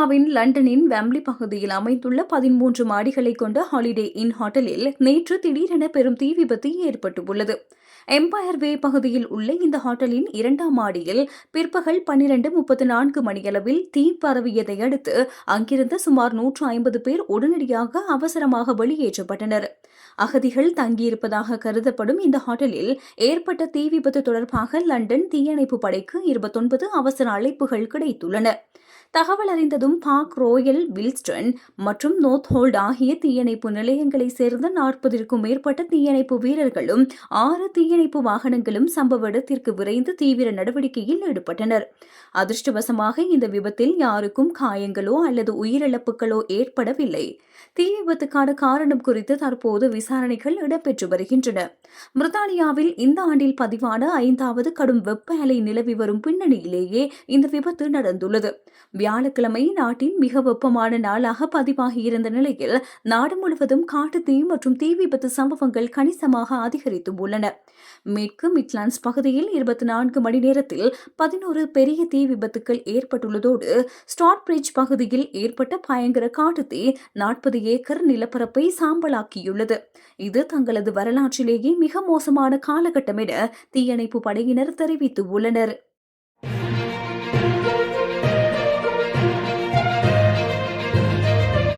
பிரித்தானியாவின் லண்டனின் வெம்ப்லி பகுதியில் அமைந்துள்ள 13 மாடிகளை கொண்ட ஹாலிடே இன் ஹோட்டலில் நேற்று திடீரென பெரும் தீ விபத்து ஏற்பட்டுள்ளது. எம்பயர் வே பகுதியில் உள்ள இந்த ஹோட்டலின் 2ஆம் மாடியில் பிற்பகல் 12:34 மணியளவில் தீ பரவியதை அடுத்து அங்கிருந்த சுமார் 150 பேர் உடனடியாக அவசரமாக வெளியேற்றப்பட்டனர். அகதிகள் தங்கியிருப்பதாக கருதப்படும் இந்த ஹோட்டலில் ஏற்பட்ட தீ விபத்து தொடர்பாக லண்டன் தீயணைப்பு படைக்கு 29 அவசர அழைப்புகள் கிடைத்துள்ளன. தகவல் அறிந்ததும் பார்க் ரோயல், வில்ஸ்டன் மற்றும் நோர்த்ஹோல்ட் ஆகிய தீயணைப்பு நிலையங்களைச் சேர்ந்த 40க்கும் மேற்பட்ட தீயணைப்பு வீரர்களும் 6 தீயணைப்பு வாகனங்களும் சம்பவ இடத்திற்கு விரைந்து தீவிர நடவடிக்கையில் ஈடுபட்டனர். அதிர்ஷ்டவசமாக இந்த விபத்தில் யாருக்கும் காயங்களோ அல்லது உயிரிழப்புகளோ ஏற்படவில்லை. தீ விபத்துக்கான காரணம் குறித்து தற்போது விசாரணைகள் இடம்பெற்று வருகின்றன. பிரித்தானியாவில் இந்த ஆண்டில் பதிவான 5வது கடும் வெப்ப அலை நிலவி வரும் பின்னணியிலேயே இந்த விபத்து நடந்துள்ளது. வியாழக்கிழமை நாட்டின் மிக வெப்பமான நாளாக பதிவாகியிருந்த நிலையில் நாடு முழுவதும் காட்டுத்தீ மற்றும் தீ விபத்து சம்பவங்கள் கணிசமாக அதிகரித்துள்ளன. மேற்கு மிட்லாண்ட்ஸ் பகுதியில் 24 மணி நேரத்தில் 11 பெரிய தீ விபத்துக்கள் ஏற்பட்டுள்ளதோடு ஸ்டாட்பிரிட்ஜ் பகுதியில் ஏற்பட்ட பயங்கர காட்டுத்தீ 40 ஏக்கர் நிலப்பரப்பை சாம்பலாக்கியுள்ளது. இது தங்களது வரலாற்றிலேயே மிக மோசமான காலகட்டம் என தீயணைப்பு படையினர் தெரிவித்துள்ளனர்.